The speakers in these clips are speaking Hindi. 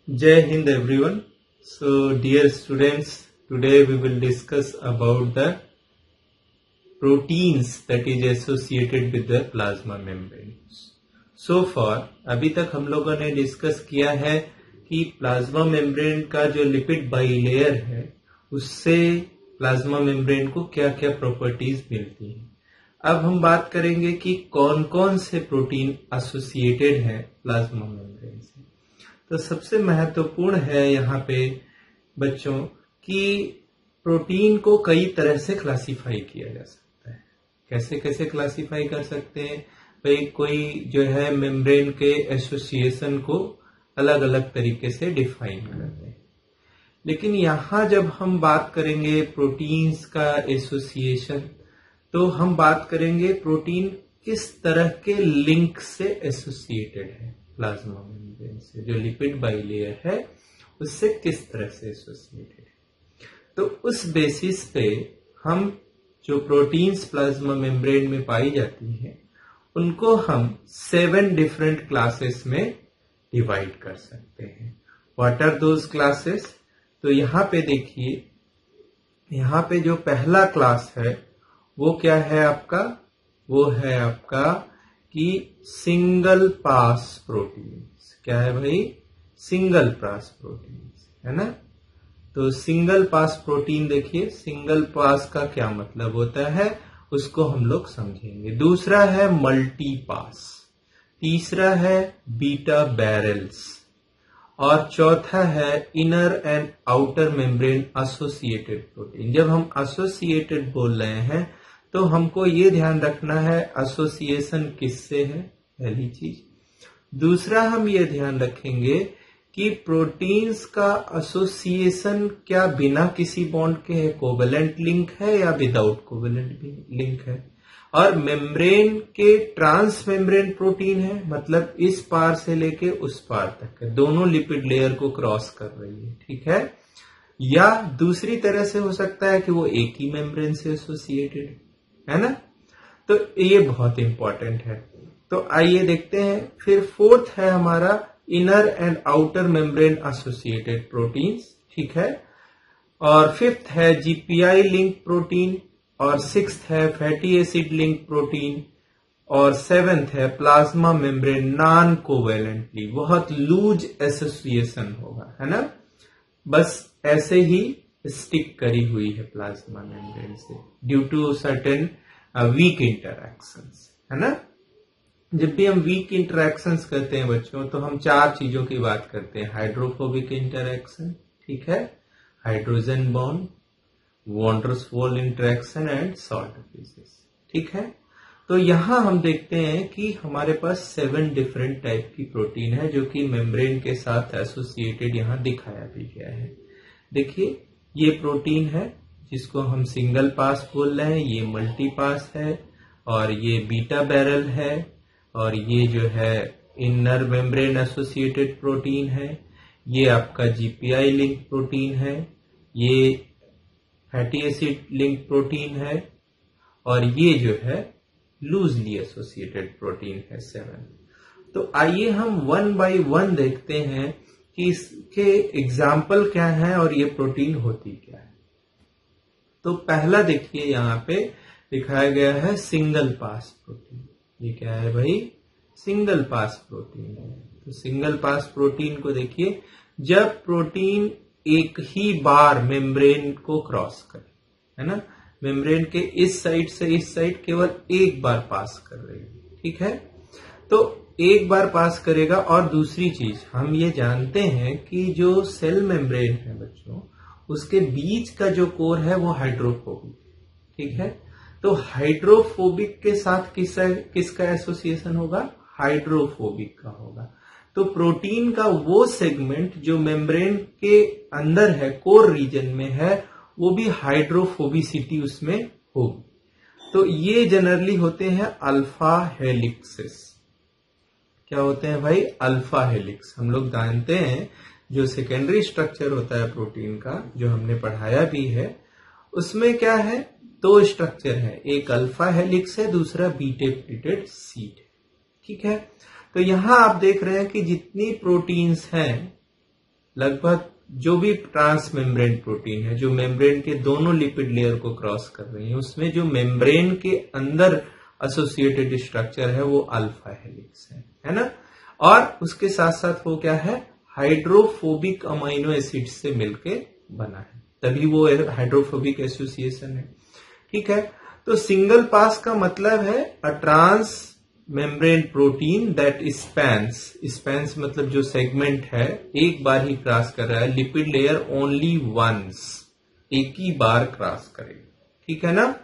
Jai Hind everyone. So dear students, today we will discuss about the proteins that is associated with the plasma membrane. So far अभी तक हम लोगों ने डिस्कस किया है कि प्लाज्मा मेम्ब्रेन का जो लिपिड बाइलेयर है उससे प्लाज्मा मेम्ब्रेन को क्या क्या प्रॉपर्टीज मिलती हैं। अब हम बात करेंगे कि कौन कौन से प्रोटीन एसोसिएटेड हैं प्लाज्मा मेम्ब्रेन से। तो सबसे महत्वपूर्ण है यहाँ पे बच्चों कि प्रोटीन को कई तरह से क्लासिफाई किया जा सकता है। कैसे कैसे क्लासिफाई कर सकते हैं भाई, कोई जो है मेम्ब्रेन के एसोसिएशन को अलग अलग तरीके से डिफाइन करते हैं, लेकिन यहाँ जब हम बात करेंगे प्रोटीन्स का एसोसिएशन तो हम बात करेंगे प्रोटीन किस तरह के लिंक से एसोसिएटेड है प्लाज्मा मेम्ब्रेन से, जो लिपिड बाइलेयर है उससे किस तरह से एसोसिएटेड है। तो उस बेसिस पे हम जो प्रोटीन्स प्लाज्मा मेम्ब्रेन में पाई जाती हैं उनको हम 7 डिफरेंट क्लासेस में डिवाइड कर सकते हैं। What are those classes? तो यहाँ पे देखिए, यहाँ पे जो पहला क्लास है वो क्या है आपका? वो है आपका कि सिंगल पास प्रोटीन्स। क्या है भाई? सिंगल पास प्रोटीन्स, है ना। तो सिंगल पास प्रोटीन देखिए, सिंगल पास का क्या मतलब होता है उसको हम लोग समझेंगे। दूसरा है मल्टी पास, तीसरा है बीटा बैरल्स, और चौथा है inner and outer membrane associated protein. जब हम एसोसिएटेड बोल रहे हैं तो हमको ये ध्यान रखना है एसोसिएशन किससे है, पहली चीज। दूसरा हम ये ध्यान रखेंगे कि प्रोटीन्स का एसोसिएशन क्या बिना किसी बॉन्ड के है, कोवेलेंट लिंक है या विदाउट कोवेलेंट लिंक है। और मेम्ब्रेन के ट्रांस मेम्ब्रेन प्रोटीन है, मतलब इस पार से लेके उस पार तक है, दोनों लिपिड लेयर को क्रॉस कर रही है, ठीक है। या दूसरी तरह से हो सकता है कि वो एक ही मेम्ब्रेन से एसोसिएटेड है ना। तो ये बहुत इंपॉर्टेंट है। तो आइए देखते हैं। फिर फोर्थ है हमारा inner and outer membrane associated proteins, ठीक है। और फिफ्थ है जीपीआई लिंक प्रोटीन, और सिक्स्थ है फैटी एसिड लिंक प्रोटीन, और सेवेंथ है प्लाज्मा मेम्ब्रेन नॉन कोवेलेंटली, बहुत लूज एसोसिएशन होगा, है ना। बस ऐसे ही स्टिक करी हुई है प्लाज्मा मेम्ब्रेन से due to certain weak interactions, है ना। जब भी हम वीक इंटरैक्शंस करते हैं बच्चों तो हम 4 चीजों की बात करते हैं। हाइड्रोफोबिक इंटरैक्शन, ठीक है, hydrogen bond, van der Waals interaction and salt basis, ठीक है। तो यहां हम देखते हैं कि हमारे पास 7 डिफरेंट टाइप की प्रोटीन है जो कि मेम्ब्रेन के साथ एसोसिएटेड यहां दिखाया भी गया है। देखिए, ये प्रोटीन है जिसको हम सिंगल पास बोल रहे हैं, ये मल्टी पास है, और ये बीटा बैरल है, और ये जो है इनर मेम्ब्रेन एसोसिएटेड प्रोटीन है, ये आपका जीपीआई लिंक प्रोटीन है, ये फैटी एसिड लिंक प्रोटीन है, और ये जो है लूजली एसोसिएटेड प्रोटीन है 7। तो आइए हम 1 बाय 1 देखते हैं कि इसके एग्जाम्पल क्या है और ये प्रोटीन होती क्या है। तो पहला देखिए, यहाँ पे दिखाया गया है सिंगल पास प्रोटीन। ये क्या है भाई? सिंगल पास प्रोटीन है। तो सिंगल पास प्रोटीन को देखिए, जब प्रोटीन एक ही बार मेम्ब्रेन को क्रॉस करे, है ना, मेम्ब्रेन के इस साइड से इस साइड केवल एक बार पास कर रही है, ठीक है। तो एक बार पास करेगा। और दूसरी चीज हम ये जानते हैं कि जो सेल मेम्ब्रेन है बच्चों, उसके बीच का जो कोर है वो हाइड्रोफोबिक, ठीक है। तो हाइड्रोफोबिक के साथ किसका एसोसिएशन होगा? हाइड्रोफोबिक का होगा। तो प्रोटीन का वो सेगमेंट जो मेम्ब्रेन के अंदर है, कोर रीजन में है, वो भी हाइड्रोफोबिसिटी उसमें होगी। तो ये जनरली होते हैं अल्फा हेलिक्सेस। क्या होते हैं भाई? Alpha helix. हम लोग जानते हैं जो सेकेंडरी स्ट्रक्चर होता है प्रोटीन का, जो हमने पढ़ाया भी है, उसमें क्या है? 2 स्ट्रक्चर है, एक अल्फा हेलिक्स है, दूसरा बीटा प्लेटेड सीट है, ठीक है। तो यहां आप देख रहे हैं कि जितनी प्रोटीन्स हैं लगभग जो भी ट्रांस मेम्ब्रेन प्रोटीन है, जो मेम्ब्रेन के दोनों लिपिड लेयर को क्रॉस कर रही है, उसमें जो मेम्ब्रेन के अंदर एसोसिएटेड स्ट्रक्चर है वो अल्फा हेलिक्स है ना। और उसके साथ साथ वो क्या है, हाइड्रोफोबिक अमाइनो एसिड से मिलके बना है, तभी वो हाइड्रोफोबिक एसोसिएशन है। ठीक है, तो सिंगल पास का मतलब है a transmembrane protein that spans मतलब जो सेगमेंट है एक बार ही क्रॉस कर रहा है, लिपिड लेयर ओनली वंस, एक ही बार क्रॉस करेगा। ठीक है ना।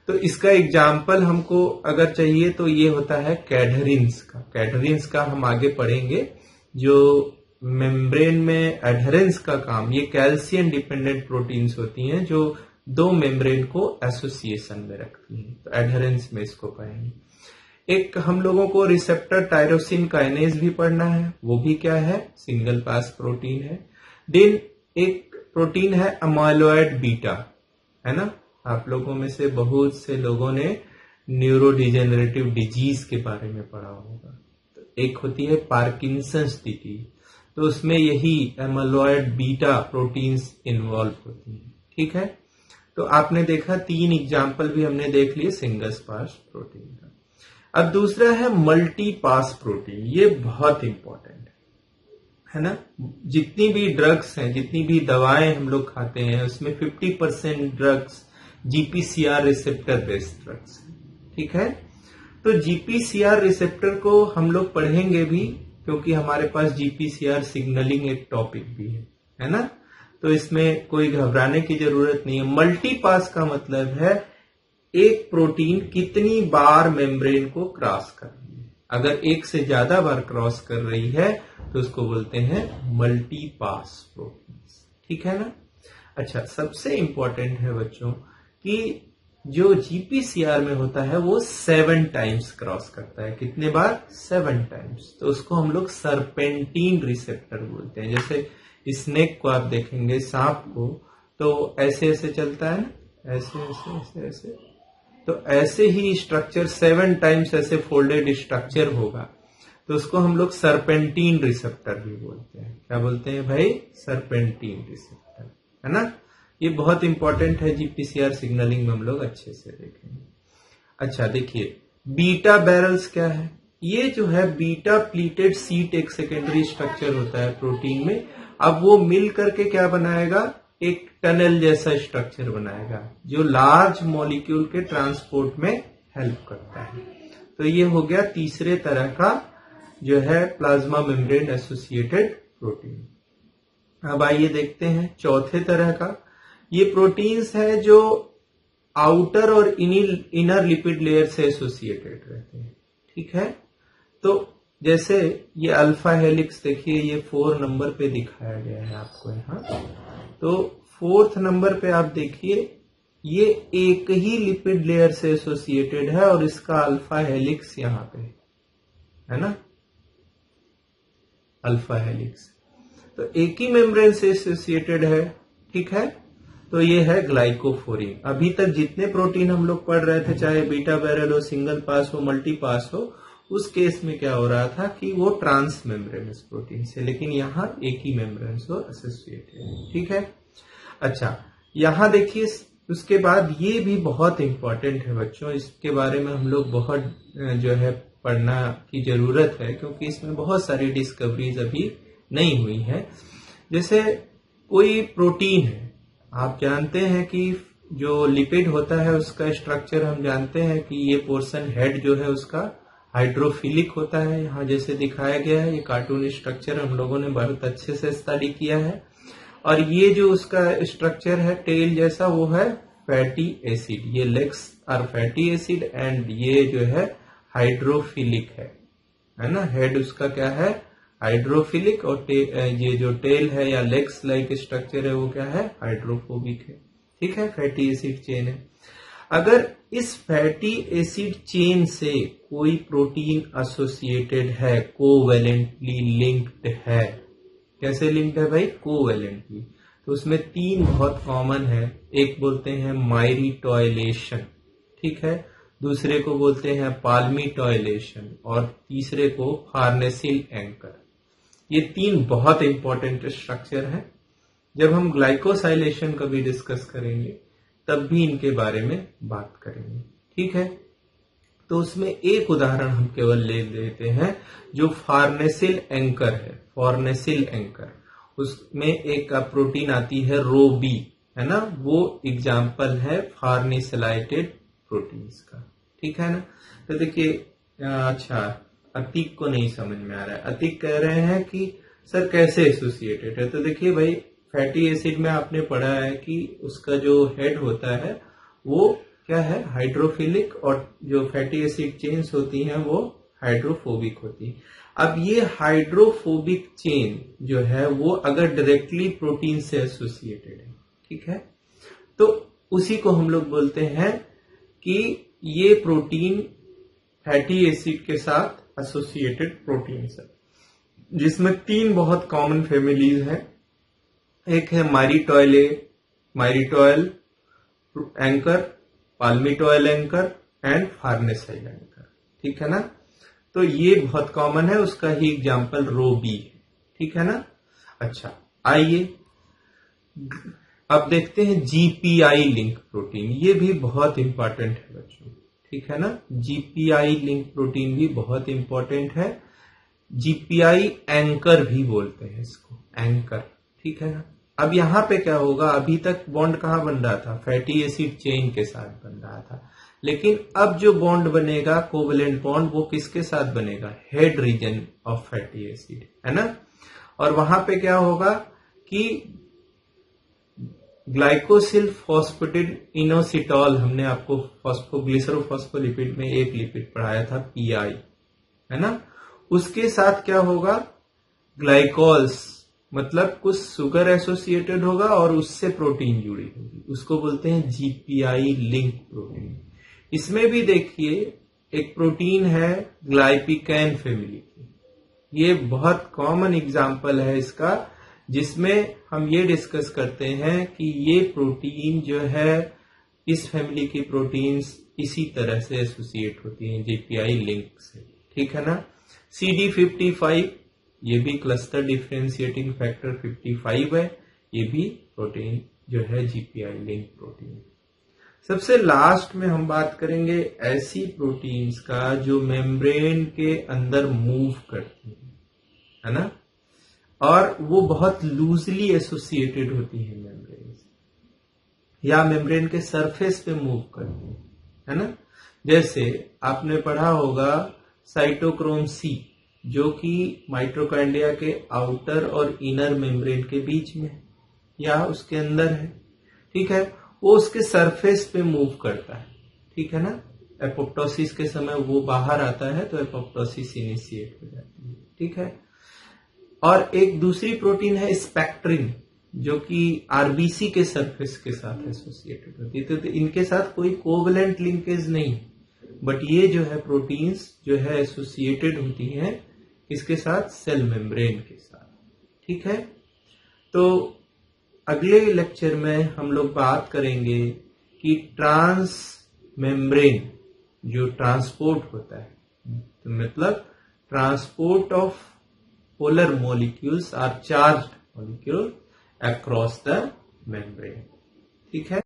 तो इसका एग्जाम्पल हमको अगर चाहिए तो ये होता है कैडरिन्स का हम आगे पढ़ेंगे। जो मेम्ब्रेन में एडहेरेंस का काम, ये कैल्शियम डिपेंडेंट प्रोटीन्स होती हैं जो दो मेम्ब्रेन को एसोसिएशन में रखती हैं, तो एडहेरेंस में इसको पढ़ेंगे। एक हम लोगों को रिसेप्टर टायरोसिन काइनेज भी पढ़ना है, वो भी क्या है, सिंगल पास प्रोटीन है। देन एक प्रोटीन है अमाइलॉइड बीटा, है ना। आप लोगों में से बहुत से लोगों ने न्यूरो डिजेनरेटिव डिजीज के बारे में पढ़ा होगा। तो एक होती है पार्किंसंस डिजीज, तो उसमें यही एमाइलॉइड बीटा प्रोटीन्स इन्वॉल्व होती हैं। ठीक है, तो आपने देखा 3 एग्जाम्पल भी हमने देख लिए सिंगल पास प्रोटीन का। अब दूसरा है मल्टी पास प्रोटीन, ये बहुत इंपॉर्टेंट है ना। जितनी भी ड्रग्स हैं, जितनी भी दवाएं हम लोग खाते हैं, उसमें 50% drugs GPCR receptor based drugs है। ठीक है, तो जीपीसीआर रिसेप्टर को हम लोग पढ़ेंगे भी, क्योंकि हमारे पास जीपीसीआर सिग्नलिंग एक टॉपिक भी है ना। तो इसमें कोई घबराने की जरूरत नहीं है। मल्टी पास का मतलब है एक प्रोटीन कितनी बार मेम्ब्रेन को क्रॉस कर रही है। अगर एक से ज्यादा बार क्रॉस कर रही है तो उसको बोलते हैं मल्टी पास प्रोटीन। ठीक है ना। अच्छा, सबसे इंपॉर्टेंट है बच्चों कि जो जीपीसीआर में होता है वो 7 टाइम्स क्रॉस करता है। कितने बार? 7 टाइम्स। तो उसको हम लोग सरपेंटीन रिसेप्टर बोलते हैं। जैसे स्नेक को आप देखेंगे, सांप को, तो ऐसे ऐसे चलता है ना, ऐसे ऐसे ऐसे ऐसे, तो ऐसे ही स्ट्रक्चर 7 टाइम्स ऐसे फोल्डेड स्ट्रक्चर होगा, तो उसको हम लोग सरपेंटीन रिसेप्टर भी बोलते हैं। क्या बोलते हैं भाई? सरपेंटीन रिसेप्टर, है ना। ये बहुत इंपॉर्टेंट है, जीपीसीआर सिग्नलिंग में हम लोग अच्छे से देखेंगे। अच्छा देखिए, बीटा बैरल्स क्या है? ये जो है बीटा प्लीटेड सीट एक सेकेंडरी स्ट्रक्चर होता है प्रोटीन में। अब वो मिल करके क्या बनाएगा? एक टनल जैसा स्ट्रक्चर बनाएगा जो लार्ज मॉलिक्यूल के ट्रांसपोर्ट में हेल्प करता है। तो ये हो गया तीसरे तरह का जो है प्लाज्मा मेम्ब्रेन एसोसिएटेड प्रोटीन। अब आइए देखते हैं चौथे तरह का। ये प्रोटीन्स है जो आउटर और इनर लिपिड लेयर से एसोसिएटेड रहते हैं। ठीक है, तो जैसे ये अल्फा हेलिक्स देखिए, ये 4 नंबर पे दिखाया गया है आपको यहाँ। तो 4th नंबर पे आप देखिए, ये एक ही लिपिड लेयर से एसोसिएटेड है और इसका अल्फा हेलिक्स यहाँ पे है ना, अल्फा हेलिक्स। तो एक ही मेम्ब्रेन से एसोसिएटेड है। ठीक है, तो ये है ग्लाइकोफोरिन। अभी तक जितने प्रोटीन हम लोग पढ़ रहे थे, चाहे बीटा बैरल हो, सिंगल पास हो, मल्टी पास हो, उस केस में क्या हो रहा था कि वो ट्रांस मेम्ब्रेनस प्रोटीन से, लेकिन यहाँ एक ही मेम्ब्रेन से एसोसिएटेड है। ठीक है, अच्छा यहाँ देखिए, उसके बाद ये भी बहुत इंपॉर्टेंट है बच्चों, इसके बारे में हम लोग बहुत जो है पढ़ना की जरूरत है, क्योंकि इसमें बहुत सारी डिस्कवरीज अभी नहीं हुई है। जैसे कोई प्रोटीन है, आप जानते हैं कि जो लिपिड होता है उसका स्ट्रक्चर हम जानते हैं कि ये पोर्शन हेड जो है उसका हाइड्रोफिलिक होता है। यहाँ जैसे दिखाया गया है, ये कार्टून स्ट्रक्चर हम लोगों ने बहुत अच्छे से स्टडी किया है। और ये जो उसका स्ट्रक्चर है टेल जैसा, वो है फैटी एसिड। ये legs are fatty acid and ये जो है हाइड्रोफिलिक है ना। हेड उसका क्या है? हाइड्रोफिलिक, और ये जो टेल है या लेग्स लाइक स्ट्रक्चर है वो क्या है? हाइड्रोफोबिक है। ठीक है, फैटी एसिड चेन है। अगर इस फैटी एसिड चेन से कोई प्रोटीन एसोसिएटेड है, कोवैलेंटली लिंक्ड है। कैसे लिंक्ड है भाई? कोवैलेंटली। तो उसमें 3 बहुत कॉमन है। एक बोलते हैं माइरिटॉयलेशन, ठीक है, दूसरे को बोलते हैं पाल्मिटॉयलेशन, और तीसरे को फार्नेसिल एंकर। ये 3 बहुत इंपॉर्टेंट स्ट्रक्चर है। जब हम ग्लाइकोसाइलेशन का भी डिस्कस करेंगे तब भी इनके बारे में बात करेंगे, ठीक है। तो उसमें एक उदाहरण हम केवल ले लेते हैं जो फार्नेसिल एंकर है। फार्नेसिल एंकर, उसमें एक प्रोटीन आती है रोबी, है ना, वो एग्जाम्पल है फार्निसिलाइटेड प्रोटीन्स का, ठीक है ना। तो देखिए, अच्छा, अतीक को नहीं समझ में आ रहा है। अतीक कह रहे हैं कि सर कैसे एसोसिएटेड है। तो देखिए भाई, फैटी एसिड में आपने पढ़ा है कि उसका जो हेड होता है वो क्या है, हाइड्रोफिलिक, और जो फैटी एसिड चेन्स होती हैं वो हाइड्रोफोबिक होती है। अब ये हाइड्रोफोबिक चेन जो है वो अगर डायरेक्टली प्रोटीन से एसोसिएटेड है, ठीक है, तो उसी को हम लोग बोलते हैं कि ये प्रोटीन फैटी एसिड के साथ एसोसिएटेड प्रोटीन है, जिसमें 3 बहुत कॉमन फैमिलीज हैं। एक है माइरिटोयल एंकर, पाल्मिटोयल एंकर एंड फार्नेसाइल एंकर, ठीक है ना। तो ये बहुत कॉमन है, उसका ही एग्जाम्पल रोबी है, ठीक है ना। अच्छा, आइए अब देखते हैं जीपीआई लिंक प्रोटीन। ये भी बहुत इंपॉर्टेंट है बच्चों, ठीक है ना। जीपीआई लिंक प्रोटीन भी बहुत इंपॉर्टेंट है। जीपीआई एंकर भी बोलते हैं इसको, एंकर, ठीक है ना। अब यहां पे क्या होगा, अभी तक बॉन्ड कहां बन रहा था, फैटी एसिड चेन के साथ बन रहा था, लेकिन अब जो बॉन्ड बनेगा कोवेलेंट बॉन्ड, वो किसके साथ बनेगा, head region of fatty acid, है ना। और वहां पे क्या होगा कि ग्लाइकोसिल फॉस्फेटिड इनोसिटॉल, हमने आपको ग्लिसरोफॉस्फोलिपिड में एक लिपिड पढ़ाया था पीआई, है ना, उसके साथ क्या होगा, ग्लाइकोल्स, मतलब कुछ शुगर एसोसिएटेड होगा और उससे प्रोटीन जुड़ी होगी, उसको बोलते हैं जीपीआई लिंक प्रोटीन। इसमें भी देखिए एक प्रोटीन है ग्लाइपिकैन फैमिली की, ये बहुत कॉमन एग्जाम्पल है इसका, जिसमें हम ये डिस्कस करते हैं कि ये प्रोटीन जो है, इस फैमिली की प्रोटीन्स इसी तरह से एसोसिएट होती हैं जीपीआई लिंक से, ठीक है ना। CD55, ये भी क्लस्टर डिफरेंशिएटिंग फैक्टर 55 है, ये भी प्रोटीन जो है जीपीआई लिंक प्रोटीन। सबसे लास्ट में हम बात करेंगे ऐसी प्रोटीन्स का जो मेम्ब्रेन के अंदर मूव करती है ना, और वो बहुत लूजली एसोसिएटेड होती है मेम्ब्रेन से, या मेम्ब्रेन के सरफेस पे मूव करती है ना। जैसे आपने पढ़ा होगा साइटोक्रोम सी, जो कि माइटोकॉन्ड्रिया के आउटर और इनर मेम्ब्रेन के बीच में या उसके अंदर है, ठीक है, वो उसके सरफेस पे मूव करता है, ठीक है ना। एपोप्टोसिस के समय वो बाहर आता है तो एपोप्टोसिस इनिशिएट हो जाती है, ठीक है। और एक दूसरी प्रोटीन है स्पेक्ट्रिन, जो कि आरबीसी के सरफेस के साथ एसोसिएटेड होती है, तो इनके साथ कोई कोवेलेंट लिंकेज नहीं, बट ये जो है प्रोटीन्स जो है एसोसिएटेड होती हैं इसके साथ, सेल मेम्ब्रेन के साथ, ठीक है। तो अगले लेक्चर में हम लोग बात करेंगे कि ट्रांस मेम्ब्रेन जो ट्रांसपोर्ट होता है, तो मतलब transport of polar molecules or charged molecule across the membrane, ठीक है।